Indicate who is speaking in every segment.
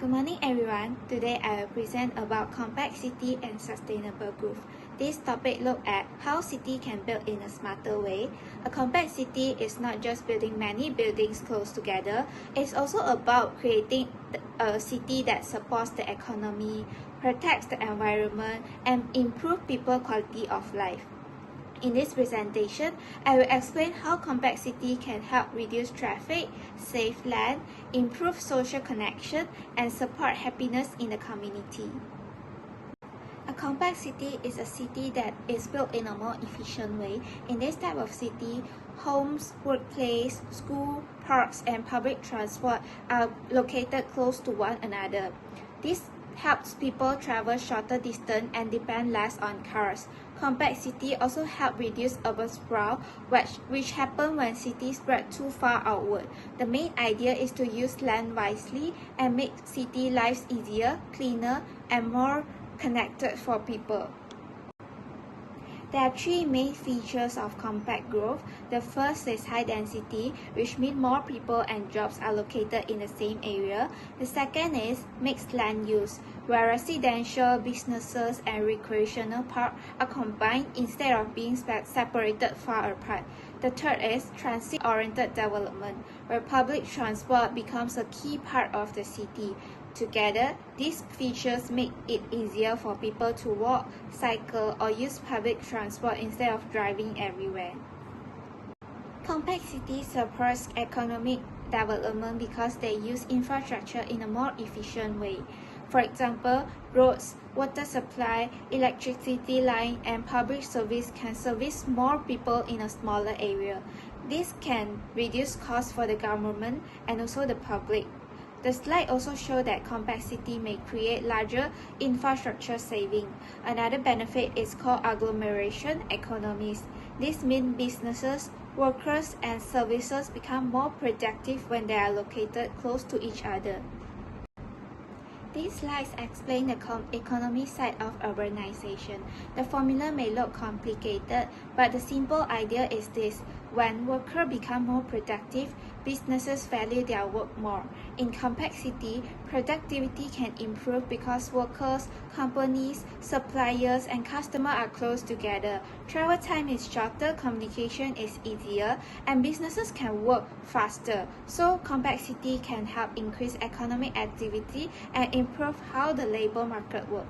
Speaker 1: Good morning everyone. Today I will present about compact city and sustainable growth. This topic looks at how city can build in a smarter way. A compact city is not just building many buildings close together, it's also about creating a city that supports the economy, protects the environment, and improve people's quality of life. In this presentation, I will explain how compact city can help reduce traffic, save land, improve social connection, and support happiness in the community. A compact city is a city that is built in a more efficient way. In this type of city, homes, workplace, school, parks, and public transport are located close to one another. This helps people travel shorter distance and depend less on cars. Compact city also help reduce urban sprawl, which happen when cities spread too far outward. The main idea is to use land wisely and make city lives easier, cleaner, and more connected for people. There are three main features of compact growth. The first is high density, which means more people and jobs are located in the same area. The second is mixed land use, where residential, businesses, and recreational parks are combined instead of being separated far apart. The third is transit-oriented development, where public transport becomes a key part of the city. Together, these features make it easier for people to walk, cycle, or use public transport instead of driving everywhere. Compact cities support economic development because they use infrastructure in a more efficient way. For example, roads, water supply, electricity line, and public service can service more people in a smaller area. This can reduce costs for the government and also the public. The slide also shows that compact city may create larger infrastructure saving. Another benefit is called agglomeration economies. This means businesses, workers, and services become more productive when they are located close to each other. These slides explain the economic side of urbanization. The formula may look complicated, but the simple idea is this. When workers become more productive, businesses value their work more. In compact city, productivity can improve because workers, companies, suppliers, and customers are close together. Travel time is shorter, communication is easier, and businesses can work faster. So, compact city can help increase economic activity and improve how the labor market works.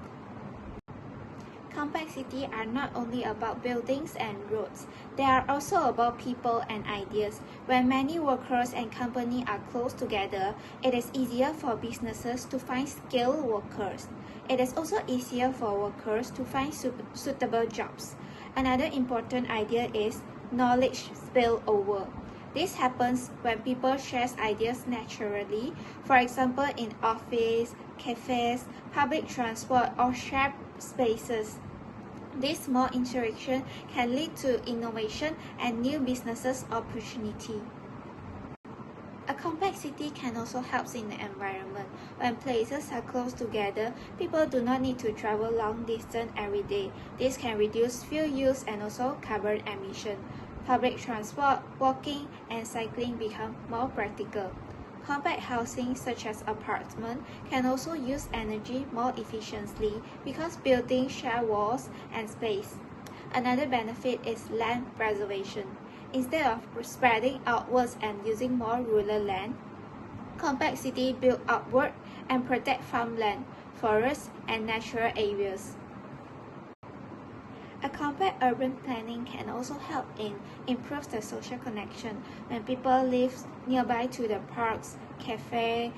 Speaker 1: Compact cities are not only about buildings and roads, they are also about people and ideas. When many workers and companies are close together, it is easier for businesses to find skilled workers. It is also easier for workers to find suitable jobs. Another important idea is knowledge spillover. This happens when people share ideas naturally, for example in office, cafes, public transport, or shared spaces. This small interaction can lead to innovation and new business opportunity. A compact city can also help in the environment. When places are close together, people do not need to travel long distance every day. This can reduce fuel use and also carbon emission. Public transport, walking, and cycling become more practical. Compact housing such as apartments can also use energy more efficiently because buildings share walls and space. Another benefit is land preservation. Instead of spreading outwards and using more rural land, compact cities build upward and protect farmland, forests, and natural areas. A compact urban planning can also help in improve the social connection. When people live nearby to the parks, cafes,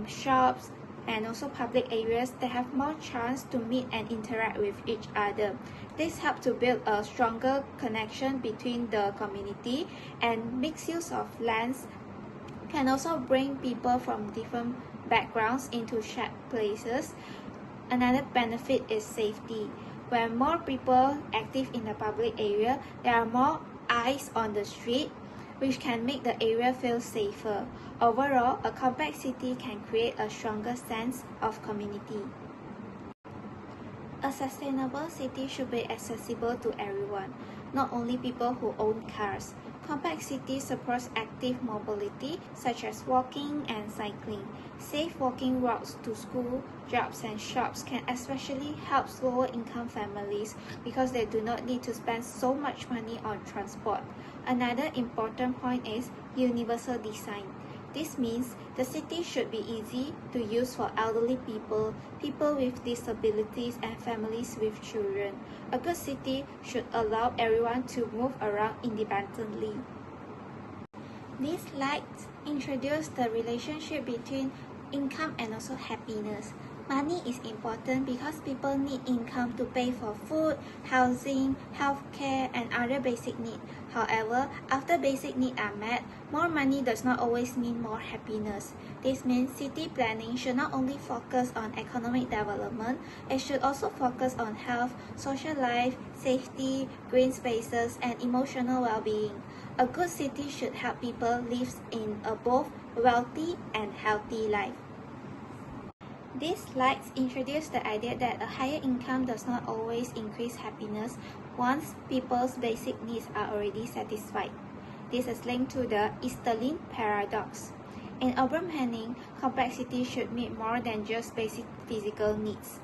Speaker 1: shops, and also public areas, they have more chance to meet and interact with each other. This helps to build a stronger connection between the community, and mixed use of lands can also bring people from different backgrounds into shared places. Another benefit is safety. When more people active in the public area, there are more eyes on the street, which can make the area feel safer. Overall, a compact city can create a stronger sense of community. A sustainable city should be accessible to everyone, not only people who own cars. Compact city supports active mobility such as walking and cycling. Safe walking routes to school, jobs and shops can especially help lower income families because they do not need to spend so much money on transport. Another important point is universal design. This means the city should be easy to use for elderly people, people with disabilities, and families with children. A good city should allow everyone to move around independently. These slides introduce the relationship between income and also happiness. Money is important because people need income to pay for food, housing, healthcare, and other basic needs. However, after basic needs are met, more money does not always mean more happiness. This means city planning should not only focus on economic development, it should also focus on health, social life, safety, green spaces, and emotional well-being. A good city should help people live in a both wealthy and healthy life. These slides introduce the idea that a higher income does not always increase happiness once people's basic needs are already satisfied. This is linked to the Easterlin paradox. In urban planning, compact cities should meet more than just basic physical needs.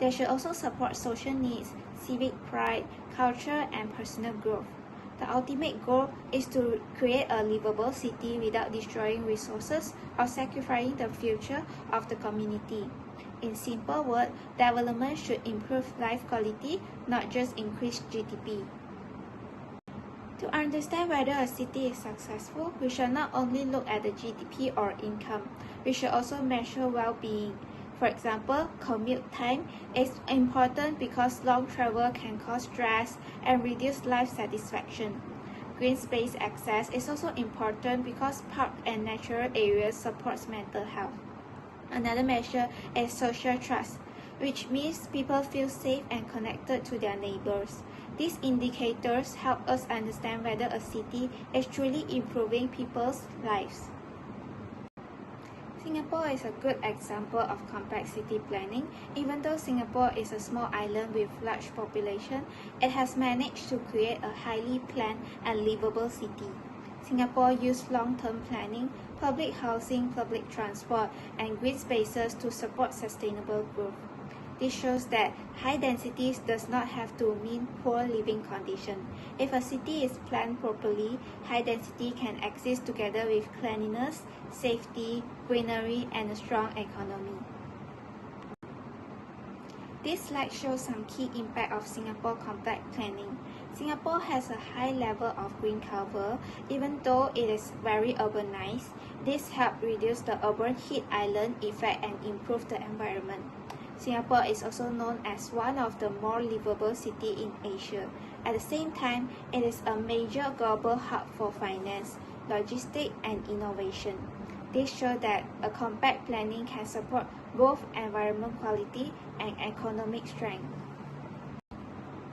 Speaker 1: They should also support social needs, civic pride, culture, and personal growth. The ultimate goal is to create a livable city without destroying resources or sacrificing the future of the community. In simple words, development should improve life quality, not just increase GDP. To understand whether a city is successful, we should not only look at the GDP or income, we should also measure well-being. For example, commute time is important because long travel can cause stress and reduce life satisfaction. Green space access is also important because park and natural areas supports mental health. Another measure is social trust, which means people feel safe and connected to their neighbors. These indicators help us understand whether a city is truly improving people's lives. Singapore is a good example of compact city planning. Even though Singapore is a small island with large population, it has managed to create a highly planned and livable city. Singapore used long-term planning, public housing, public transport, and green spaces to support sustainable growth. This shows that high densities does not have to mean poor living conditions. If a city is planned properly, high density can exist together with cleanliness, safety, greenery, and a strong economy. This slide shows some key impact of Singapore compact planning. Singapore has a high level of green cover, even though it is very urbanized. This helps reduce the urban heat island effect and improve the environment. Singapore is also known as one of the more livable cities in Asia. At the same time, it is a major global hub for finance, logistics, and innovation. This shows that a compact planning can support both environment quality and economic strength.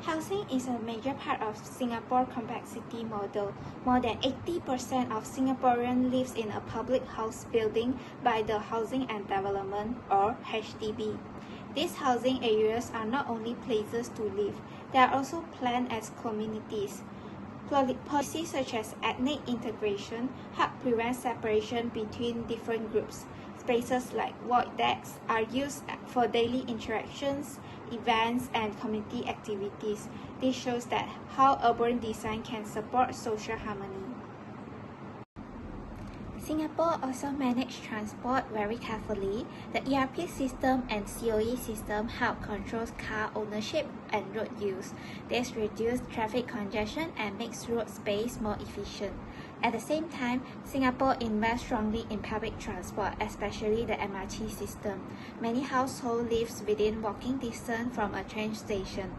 Speaker 1: Housing is a major part of Singapore compact city model. More than 80% of Singaporeans lives in a public house building by the Housing and Development or HDB. These housing areas are not only places to live, they are also planned as communities. Policies such as ethnic integration help prevent separation between different groups. Spaces like void decks are used for daily interactions, events, and community activities. This shows that how urban design can support social harmony. Singapore also manages transport very carefully. The ERP system and COE system help control car ownership and road use. This reduces traffic congestion and makes road space more efficient. At the same time, Singapore invests strongly in public transport, especially the MRT system. Many households live within walking distance from a train station.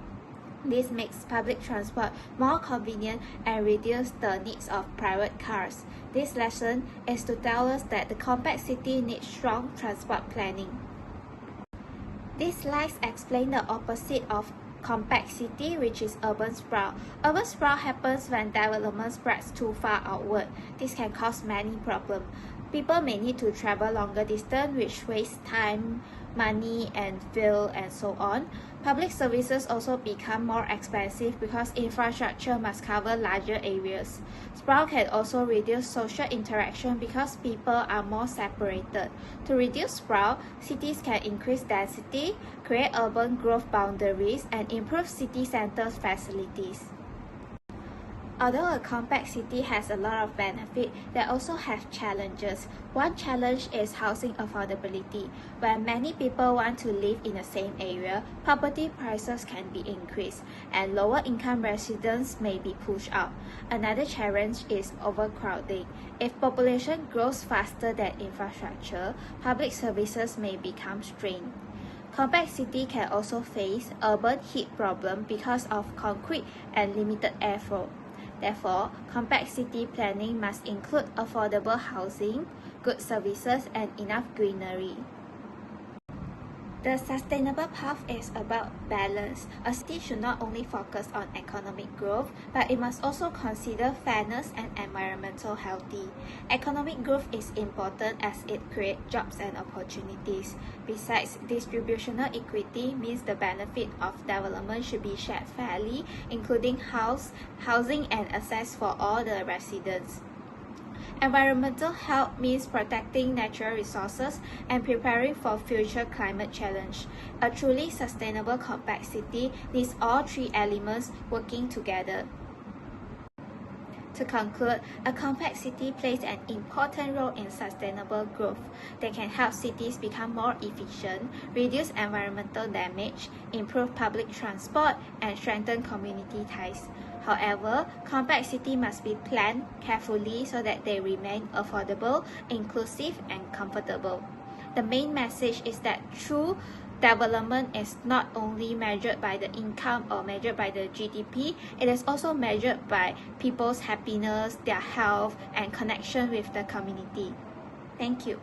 Speaker 1: This makes public transport more convenient and reduces the needs of private cars. This lesson is to tell us that the compact city needs strong transport planning. These slides explain the opposite of compact city, which is urban sprawl. Urban sprawl happens when development spreads too far outward. This can cause many problems. People may need to travel longer distance, which wastes time, money, and fuel, and so on. Public services also become more expensive because infrastructure must cover larger areas. Sprawl can also reduce social interaction because people are more separated. To reduce sprawl, cities can increase density, create urban growth boundaries, and improve city centers' facilities. Although a compact city has a lot of benefits, they also have challenges. One challenge is housing affordability. When many people want to live in the same area, property prices can be increased, and lower income residents may be pushed out. Another challenge is overcrowding. If population grows faster than infrastructure, public services may become strained. Compact city can also face urban heat problem because of concrete and limited airflow. Therefore, compact city planning must include affordable housing, good services, and enough greenery. The sustainable path is about balance. A city should not only focus on economic growth, but it must also consider fairness and environmental healthy. Economic growth is important as it creates jobs and opportunities. Besides, distributional equity means the benefit of development should be shared fairly, including housing and access for all the residents. Environmental health means protecting natural resources and preparing for future climate challenge. A truly sustainable compact city needs all three elements working together. To conclude, a compact city plays an important role in sustainable growth. They can help cities become more efficient, reduce environmental damage, improve public transport, and strengthen community ties. However, compact cities must be planned carefully so that they remain affordable, inclusive, and comfortable. The main message is that true development is not only measured by the income or measured by the GDP, it is also measured by people's happiness, their health, and connection with the community. Thank you.